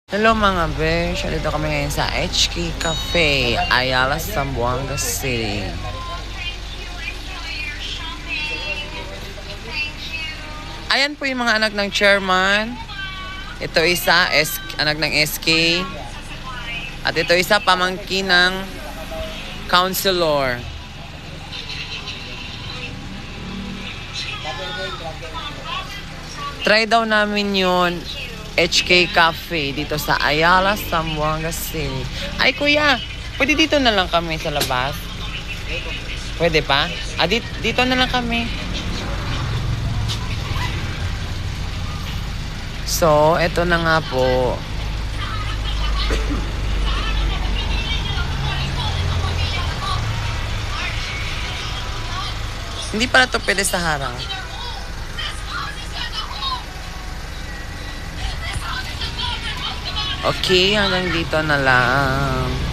Hello mga besh, dito kami ngayon sa HK Cafe, Ayala, Zamboanga City. Ayan po yung mga anak ng chairman. Ito isa, anak ng SK. At ito isa, pamangkin ng councilor. Try daw namin yun, HK Cafe, dito sa Ayala, Zamboanga City. Ay kuya, pwede dito na lang kami sa labas? Pwede pa? Dito na lang kami. So, eto na nga po. Hindi pala to pwede sa harang. Okay, hanggang dito na lang.